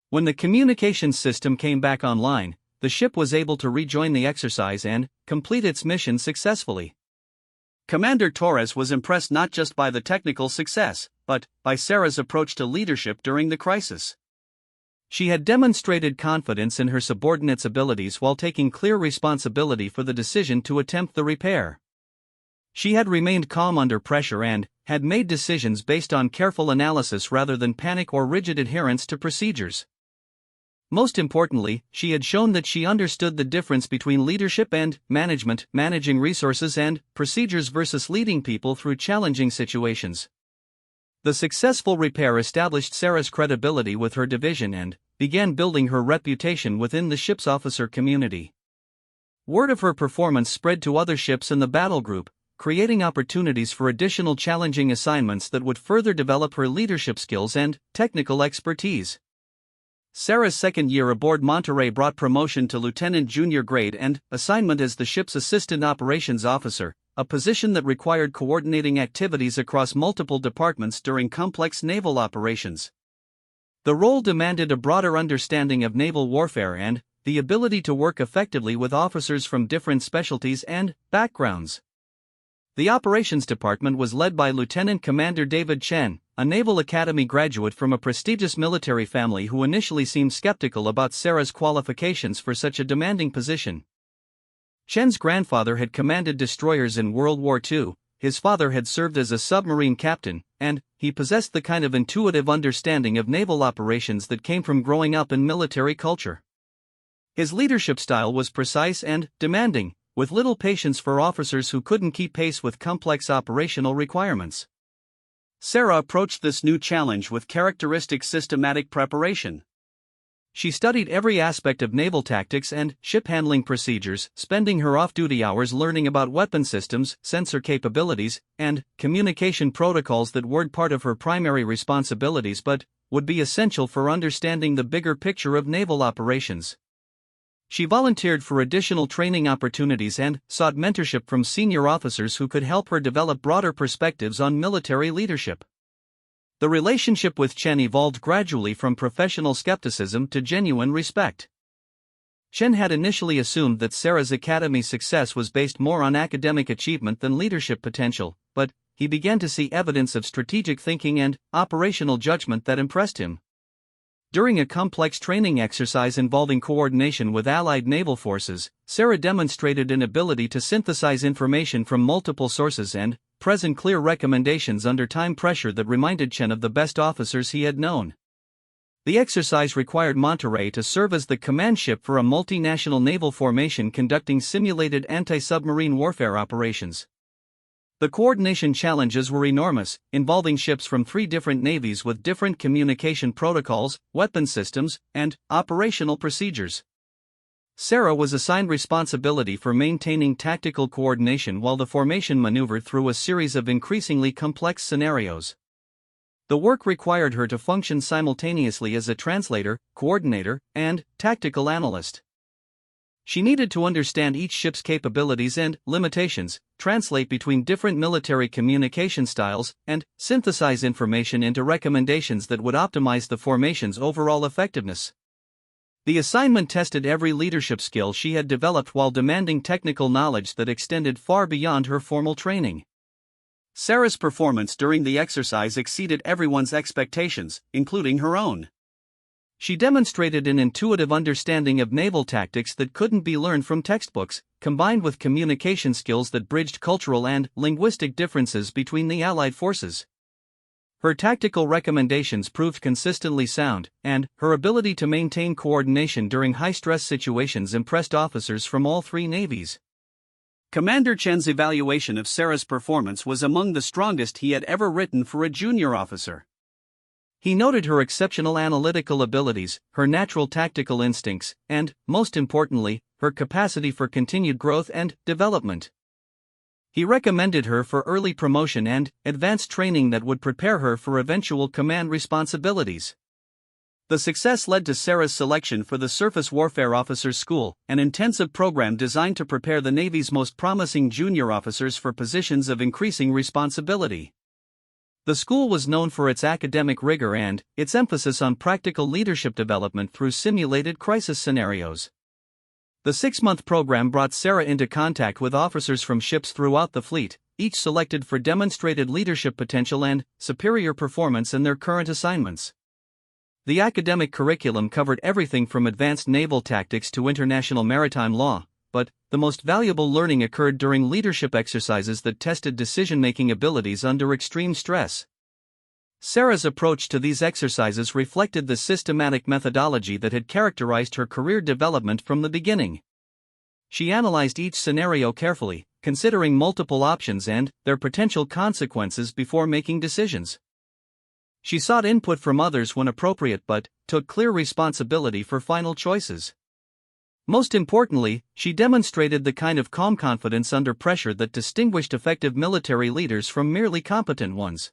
When the communications system came back online, the ship was able to rejoin the exercise and complete its mission successfully. Commander Torres was impressed not just by the technical success, but by Sarah's approach to leadership during the crisis. She had demonstrated confidence in her subordinates' abilities while taking clear responsibility for the decision to attempt the repair. She had remained calm under pressure and had made decisions based on careful analysis rather than panic or rigid adherence to procedures. Most importantly, she had shown that she understood the difference between leadership and management, managing resources and procedures versus leading people through challenging situations. The successful repair established Sarah's credibility with her division and began building her reputation within the ship's officer community. Word of her performance spread to other ships in the battle group, creating opportunities for additional challenging assignments that would further develop her leadership skills and technical expertise. Sarah's second year aboard Monterey brought promotion to lieutenant junior grade and assignment as the ship's assistant operations officer, a position that required coordinating activities across multiple departments during complex naval operations. The role demanded a broader understanding of naval warfare and the ability to work effectively with officers from different specialties and backgrounds. The operations department was led by Lieutenant Commander David Chen, a Naval Academy graduate from a prestigious military family who initially seemed skeptical about Sarah's qualifications for such a demanding position. Chen's grandfather had commanded destroyers in World War II, his father had served as a submarine captain, and he possessed the kind of intuitive understanding of naval operations that came from growing up in military culture. His leadership style was precise and demanding, with little patience for officers who couldn't keep pace with complex operational requirements. Sarah approached this new challenge with characteristic systematic preparation. She studied every aspect of naval tactics and ship handling procedures, spending her off-duty hours learning about weapon systems, sensor capabilities, and communication protocols that weren't part of her primary responsibilities but would be essential for understanding the bigger picture of naval operations. She volunteered for additional training opportunities and sought mentorship from senior officers who could help her develop broader perspectives on military leadership. The relationship with Chen evolved gradually from professional skepticism to genuine respect. Chen had initially assumed that Sarah's academy success was based more on academic achievement than leadership potential, but he began to see evidence of strategic thinking and operational judgment that impressed him. During a complex training exercise involving coordination with Allied naval forces, Sarah demonstrated an ability to synthesize information from multiple sources and present clear recommendations under time pressure that reminded Chen of the best officers he had known. The exercise required Monterey to serve as the command ship for a multinational naval formation conducting simulated anti-submarine warfare operations. The coordination challenges were enormous, involving ships from 3 different navies with different communication protocols, weapon systems, and operational procedures. Sarah was assigned responsibility for maintaining tactical coordination while the formation maneuvered through a series of increasingly complex scenarios. The work required her to function simultaneously as a translator, coordinator, and tactical analyst. She needed to understand each ship's capabilities and limitations, translate between different military communication styles, and synthesize information into recommendations that would optimize the formation's overall effectiveness. The assignment tested every leadership skill she had developed while demanding technical knowledge that extended far beyond her formal training. Sarah's performance during the exercise exceeded everyone's expectations, including her own. She demonstrated an intuitive understanding of naval tactics that couldn't be learned from textbooks, combined with communication skills that bridged cultural and linguistic differences between the Allied forces. Her tactical recommendations proved consistently sound, and her ability to maintain coordination during high-stress situations impressed officers from all 3 navies. Commander Chen's evaluation of Sarah's performance was among the strongest he had ever written for a junior officer. He noted her exceptional analytical abilities, her natural tactical instincts, and, most importantly, her capacity for continued growth and development. He recommended her for early promotion and advanced training that would prepare her for eventual command responsibilities. The success led to Sarah's selection for the Surface Warfare Officers School, an intensive program designed to prepare the Navy's most promising junior officers for positions of increasing responsibility. The school was known for its academic rigor and its emphasis on practical leadership development through simulated crisis scenarios. The 6-month program brought Sarah into contact with officers from ships throughout the fleet, each selected for demonstrated leadership potential and superior performance in their current assignments. The academic curriculum covered everything from advanced naval tactics to international maritime law, but the most valuable learning occurred during leadership exercises that tested decision-making abilities under extreme stress. Sarah's approach to these exercises reflected the systematic methodology that had characterized her career development from the beginning. She analyzed each scenario carefully, considering multiple options and their potential consequences before making decisions. She sought input from others when appropriate but took clear responsibility for final choices. Most importantly, she demonstrated the kind of calm confidence under pressure that distinguished effective military leaders from merely competent ones.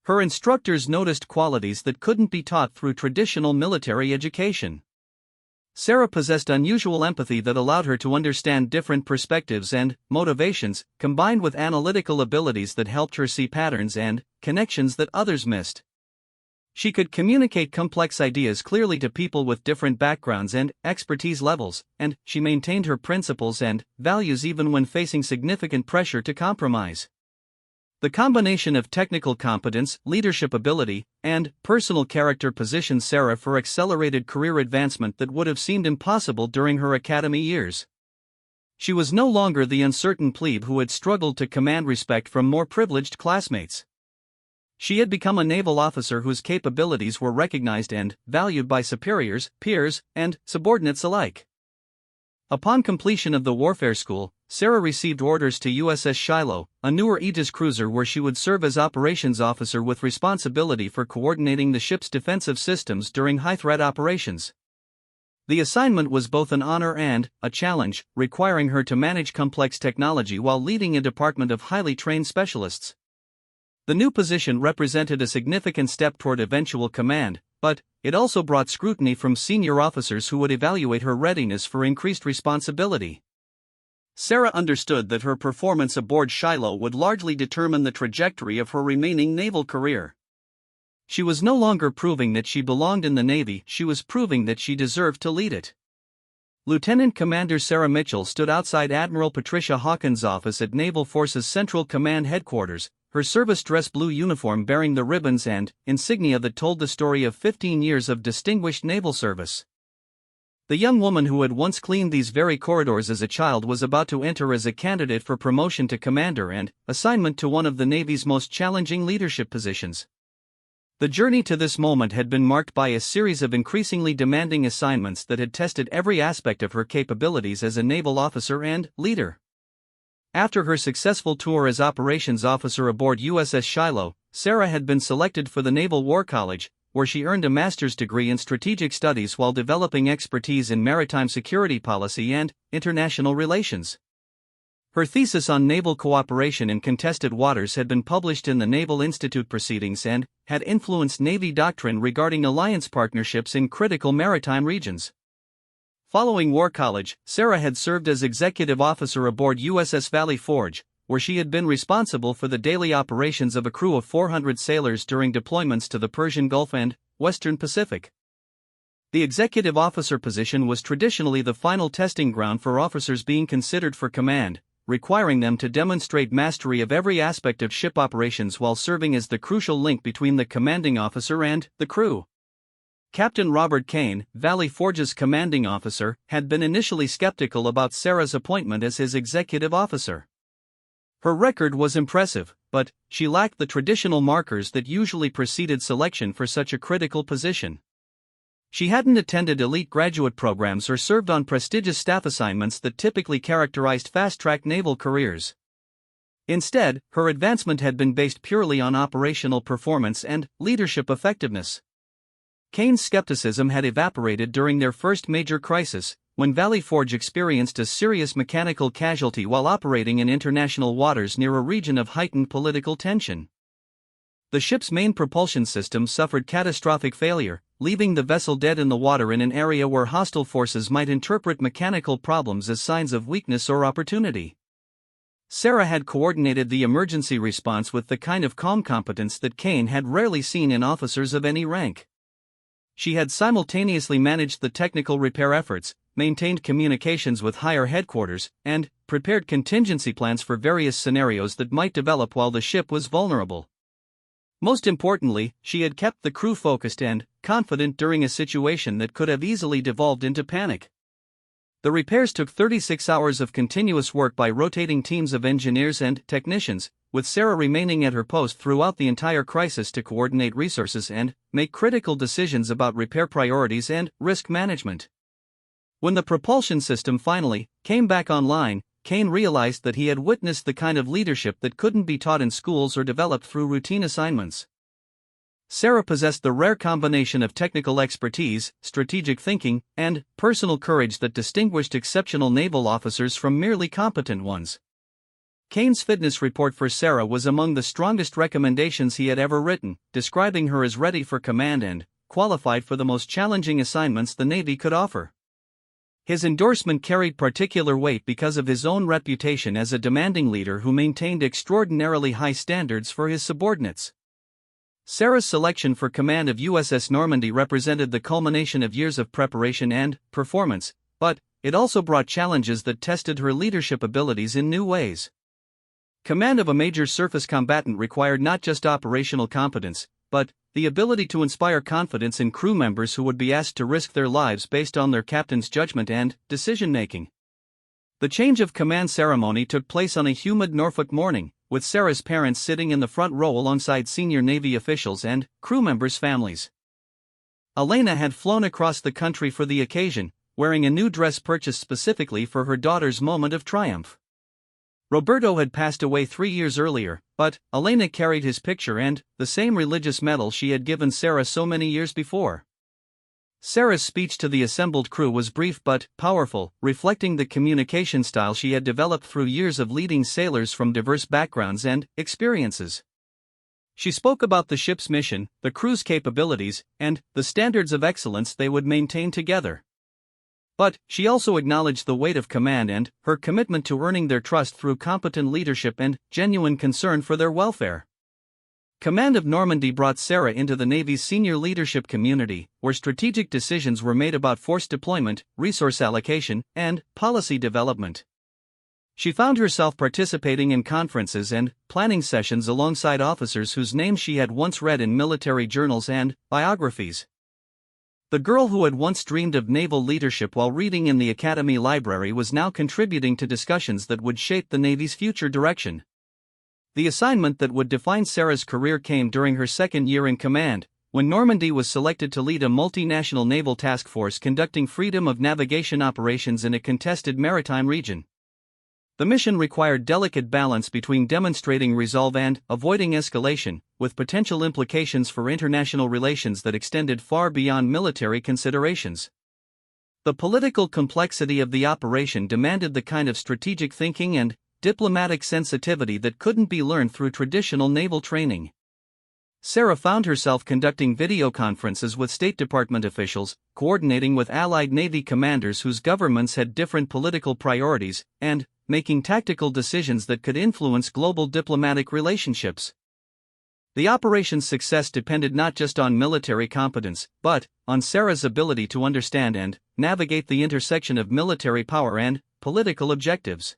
Her instructors noticed qualities that couldn't be taught through traditional military education. Sarah possessed unusual empathy that allowed her to understand different perspectives and motivations, combined with analytical abilities that helped her see patterns and connections that others missed. She could communicate complex ideas clearly to people with different backgrounds and expertise levels, and she maintained her principles and values even when facing significant pressure to compromise. The combination of technical competence, leadership ability, and personal character positioned Sarah for accelerated career advancement that would have seemed impossible during her academy years. She was no longer the uncertain plebe who had struggled to command respect from more privileged classmates. She had become a naval officer whose capabilities were recognized and valued by superiors, peers, and subordinates alike. Upon completion of the warfare school, Sarah received orders to USS Shiloh, a newer Aegis cruiser where she would serve as operations officer with responsibility for coordinating the ship's defensive systems during high-threat operations. The assignment was both an honor and a challenge, requiring her to manage complex technology while leading a department of highly trained specialists. The new position represented a significant step toward eventual command, but it also brought scrutiny from senior officers who would evaluate her readiness for increased responsibility. Sarah understood that her performance aboard Shiloh would largely determine the trajectory of her remaining naval career. She was no longer proving that she belonged in the Navy, she was proving that she deserved to lead it. Lieutenant Commander Sarah Mitchell stood outside Admiral Patricia Hawkins' office at Naval Forces Central Command Headquarters, her service dress blue uniform bearing the ribbons and insignia that told the story of 15 years of distinguished naval service. The young woman who had once cleaned these very corridors as a child was about to enter as a candidate for promotion to commander and assignment to one of the Navy's most challenging leadership positions. The journey to this moment had been marked by a series of increasingly demanding assignments that had tested every aspect of her capabilities as a naval officer and leader. After her successful tour as operations officer aboard USS Shiloh, Sarah had been selected for the Naval War College, where she earned a master's degree in strategic studies while developing expertise in maritime security policy and international relations. Her thesis on naval cooperation in contested waters had been published in the Naval Institute Proceedings and had influenced Navy doctrine regarding alliance partnerships in critical maritime regions. Following War College, Sarah had served as executive officer aboard USS Valley Forge, where she had been responsible for the daily operations of a crew of 400 sailors during deployments to the Persian Gulf and Western Pacific. The executive officer position was traditionally the final testing ground for officers being considered for command, requiring them to demonstrate mastery of every aspect of ship operations while serving as the crucial link between the commanding officer and the crew. Captain Robert Kane, Valley Forge's commanding officer, had been initially skeptical about Sarah's appointment as his executive officer. Her record was impressive, but she lacked the traditional markers that usually preceded selection for such a critical position. She hadn't attended elite graduate programs or served on prestigious staff assignments that typically characterized fast-track naval careers. Instead, her advancement had been based purely on operational performance and leadership effectiveness. Kane's skepticism had evaporated during their first major crisis, when Valley Forge experienced a serious mechanical casualty while operating in international waters near a region of heightened political tension. The ship's main propulsion system suffered catastrophic failure, leaving the vessel dead in the water in an area where hostile forces might interpret mechanical problems as signs of weakness or opportunity. Sarah had coordinated the emergency response with the kind of calm competence that Kane had rarely seen in officers of any rank. She had simultaneously managed the technical repair efforts, maintained communications with higher headquarters, and prepared contingency plans for various scenarios that might develop while the ship was vulnerable. Most importantly, she had kept the crew focused and confident during a situation that could have easily devolved into panic. The repairs took 36 hours of continuous work by rotating teams of engineers and technicians, with Sarah remaining at her post throughout the entire crisis to coordinate resources and make critical decisions about repair priorities and risk management. When the propulsion system finally came back online, Kane realized that he had witnessed the kind of leadership that couldn't be taught in schools or developed through routine assignments. Sarah possessed the rare combination of technical expertise, strategic thinking, and personal courage that distinguished exceptional naval officers from merely competent ones. Kane's fitness report for Sarah was among the strongest recommendations he had ever written, describing her as ready for command and qualified for the most challenging assignments the Navy could offer. His endorsement carried particular weight because of his own reputation as a demanding leader who maintained extraordinarily high standards for his subordinates. Sarah's selection for command of USS Normandy represented the culmination of years of preparation and performance, but it also brought challenges that tested her leadership abilities in new ways. Command of a major surface combatant required not just operational competence, but the ability to inspire confidence in crew members who would be asked to risk their lives based on their captain's judgment and decision-making. The change of command ceremony took place on a humid Norfolk morning, with Sarah's parents sitting in the front row alongside senior Navy officials and crew members' families. Elena had flown across the country for the occasion, wearing a new dress purchased specifically for her daughter's moment of triumph. Roberto had passed away 3 years earlier, but Elena carried his picture and the same religious medal she had given Sarah so many years before. Sarah's speech to the assembled crew was brief but powerful, reflecting the communication style she had developed through years of leading sailors from diverse backgrounds and experiences. She spoke about the ship's mission, the crew's capabilities, and the standards of excellence they would maintain together. But she also acknowledged the weight of command and her commitment to earning their trust through competent leadership and genuine concern for their welfare. Command of Normandy brought Sarah into the Navy's senior leadership community, where strategic decisions were made about force deployment, resource allocation, and policy development. She found herself participating in conferences and planning sessions alongside officers whose names she had once read in military journals and biographies. The girl who had once dreamed of naval leadership while reading in the Academy library was now contributing to discussions that would shape the Navy's future direction. The assignment that would define Sarah's career came during her second year in command, when Normandy was selected to lead a multinational naval task force conducting freedom of navigation operations in a contested maritime region. The mission required delicate balance between demonstrating resolve and avoiding escalation, with potential implications for international relations that extended far beyond military considerations. The political complexity of the operation demanded the kind of strategic thinking and diplomatic sensitivity that couldn't be learned through traditional naval training. Sarah found herself conducting video conferences with State Department officials, coordinating with allied Navy commanders whose governments had different political priorities, and making tactical decisions that could influence global diplomatic relationships. The operation's success depended not just on military competence, but on Sarah's ability to understand and navigate the intersection of military power and political objectives.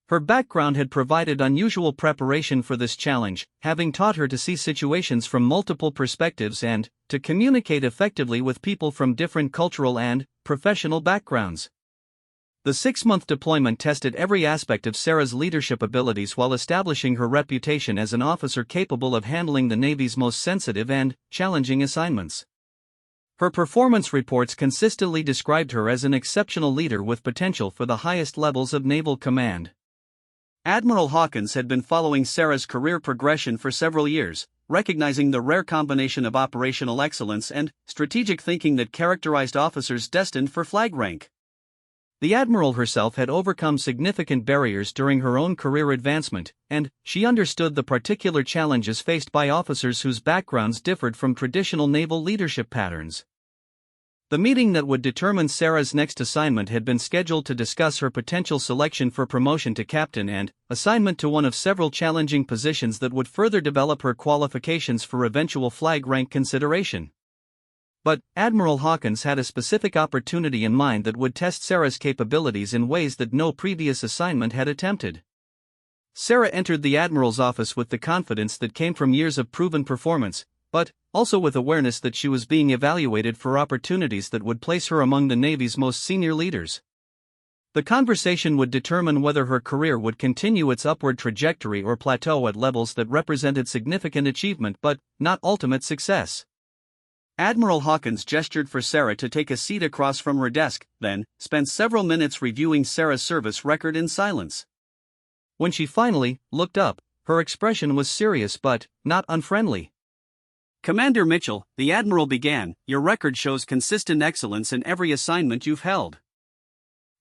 Her background had provided unusual preparation for this challenge, having taught her to see situations from multiple perspectives and to communicate effectively with people from different cultural and professional backgrounds. The 6-month deployment tested every aspect of Sarah's leadership abilities while establishing her reputation as an officer capable of handling the Navy's most sensitive and challenging assignments. Her performance reports consistently described her as an exceptional leader with potential for the highest levels of naval command. Admiral Hawkins had been following Sarah's career progression for several years, recognizing the rare combination of operational excellence and strategic thinking that characterized officers destined for flag rank. The Admiral herself had overcome significant barriers during her own career advancement, and she understood the particular challenges faced by officers whose backgrounds differed from traditional naval leadership patterns. The meeting that would determine Sarah's next assignment had been scheduled to discuss her potential selection for promotion to captain and assignment to one of several challenging positions that would further develop her qualifications for eventual flag rank consideration. But Admiral Hawkins had a specific opportunity in mind that would test Sarah's capabilities in ways that no previous assignment had attempted. Sarah entered the Admiral's office with the confidence that came from years of proven performance, but also with awareness that she was being evaluated for opportunities that would place her among the Navy's most senior leaders. The conversation would determine whether her career would continue its upward trajectory or plateau at levels that represented significant achievement but not ultimate success. Admiral Hawkins gestured for Sarah to take a seat across from her desk, then spent several minutes reviewing Sarah's service record in silence. When she finally looked up, her expression was serious but not unfriendly. "Commander Mitchell," the Admiral began, "your record shows consistent excellence in every assignment you've held.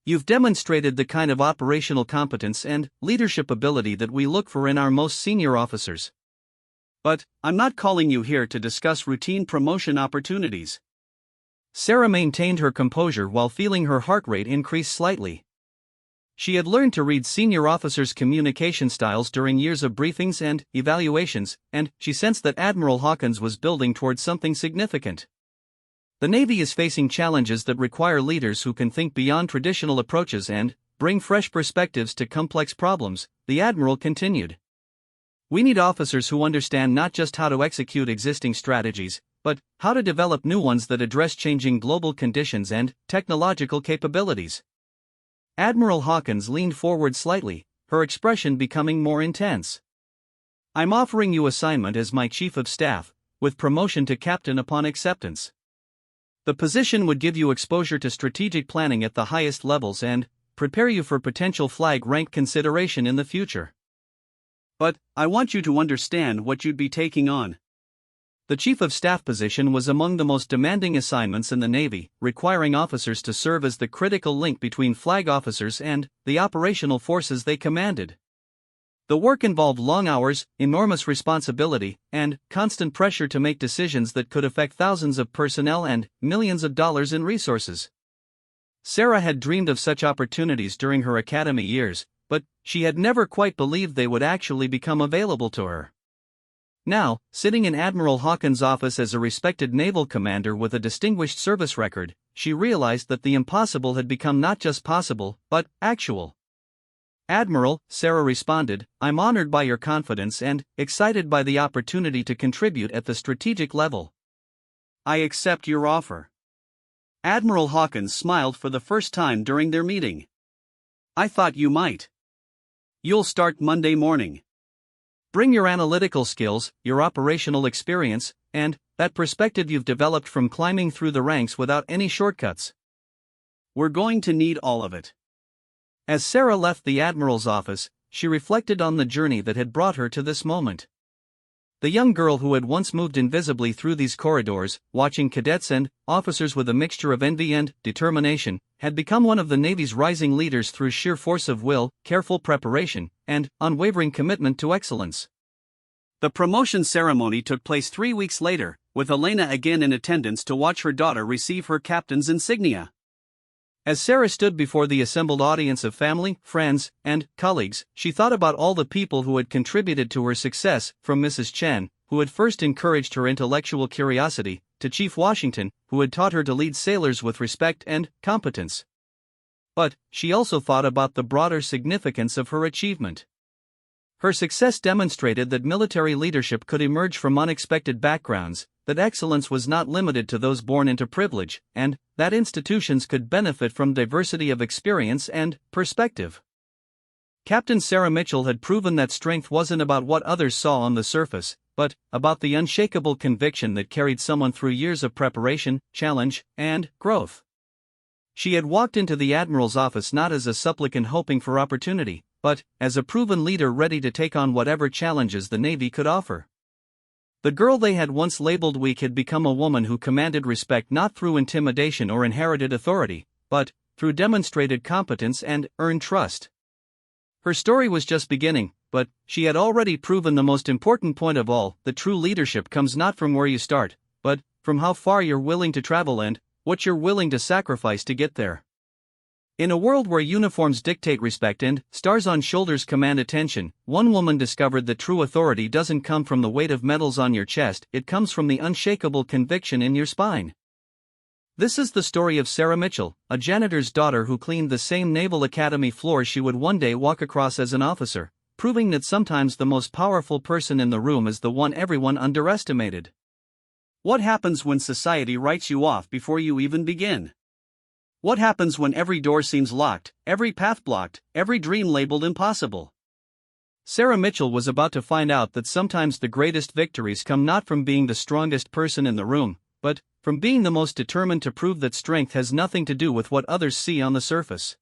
You've demonstrated the kind of operational competence and leadership ability that we look for in our most senior officers. But I'm not calling you here to discuss routine promotion opportunities." Sarah maintained her composure while feeling her heart rate increase slightly. She had learned to read senior officers' communication styles during years of briefings and evaluations, and she sensed that Admiral Hawkins was building towards something significant. The Navy is facing challenges that require leaders who can think beyond traditional approaches and bring fresh perspectives to complex problems, the Admiral continued. We need officers who understand not just how to execute existing strategies, but how to develop new ones that address changing global conditions and technological capabilities. Admiral Hawkins leaned forward slightly, her expression becoming more intense. "I'm offering you assignment as my Chief of Staff, with promotion to captain upon acceptance. The position would give you exposure to strategic planning at the highest levels and prepare you for potential flag rank consideration in the future. But I want you to understand what you'd be taking on." The Chief of Staff position was among the most demanding assignments in the Navy, requiring officers to serve as the critical link between flag officers and the operational forces they commanded. The work involved long hours, enormous responsibility, and constant pressure to make decisions that could affect thousands of personnel and millions of dollars in resources. Sarah had dreamed of such opportunities during her academy years, but she had never quite believed they would actually become available to her. Now, sitting in Admiral Hawkins' office as a respected naval commander with a distinguished service record, she realized that the impossible had become not just possible, but actual. "Admiral," Sarah responded, "I'm honored by your confidence and excited by the opportunity to contribute at the strategic level. I accept your offer." Admiral Hawkins smiled for the first time during their meeting. "I thought you might. You'll start Monday morning. Bring your analytical skills, your operational experience, and that perspective you've developed from climbing through the ranks without any shortcuts. We're going to need all of it." As Sarah left the Admiral's office, she reflected on the journey that had brought her to this moment. The young girl who had once moved invisibly through these corridors, watching cadets and officers with a mixture of envy and determination, had become one of the Navy's rising leaders through sheer force of will, careful preparation, and unwavering commitment to excellence. The promotion ceremony took place 3 weeks later, with Elena again in attendance to watch her daughter receive her captain's insignia. As Sarah stood before the assembled audience of family, friends, and colleagues, she thought about all the people who had contributed to her success, from Mrs. Chen, who had first encouraged her intellectual curiosity, to Chief Washington, who had taught her to lead sailors with respect and competence. But she also thought about the broader significance of her achievement. Her success demonstrated that military leadership could emerge from unexpected backgrounds, that excellence was not limited to those born into privilege, and that institutions could benefit from diversity of experience and perspective. Captain Sarah Mitchell had proven that strength wasn't about what others saw on the surface, but about the unshakable conviction that carried someone through years of preparation, challenge, and growth. She had walked into the Admiral's office not as a supplicant hoping for opportunity, but as a proven leader ready to take on whatever challenges the Navy could offer. The girl they had once labeled weak had become a woman who commanded respect not through intimidation or inherited authority, but through demonstrated competence and earned trust. Her story was just beginning, but she had already proven the most important point of all: the true leadership comes not from where you start, but from how far you're willing to travel and what you're willing to sacrifice to get there. In a world where uniforms dictate respect and stars on shoulders command attention, one woman discovered that true authority doesn't come from the weight of medals on your chest, it comes from the unshakable conviction in your spine. This is the story of Sarah Mitchell, a janitor's daughter who cleaned the same Naval Academy floor she would one day walk across as an officer, proving that sometimes the most powerful person in the room is the one everyone underestimated. What happens when society writes you off before you even begin? What happens when every door seems locked, every path blocked, every dream labeled impossible? Sarah Mitchell was about to find out that sometimes the greatest victories come not from being the strongest person in the room, but from being the most determined to prove that strength has nothing to do with what others see on the surface.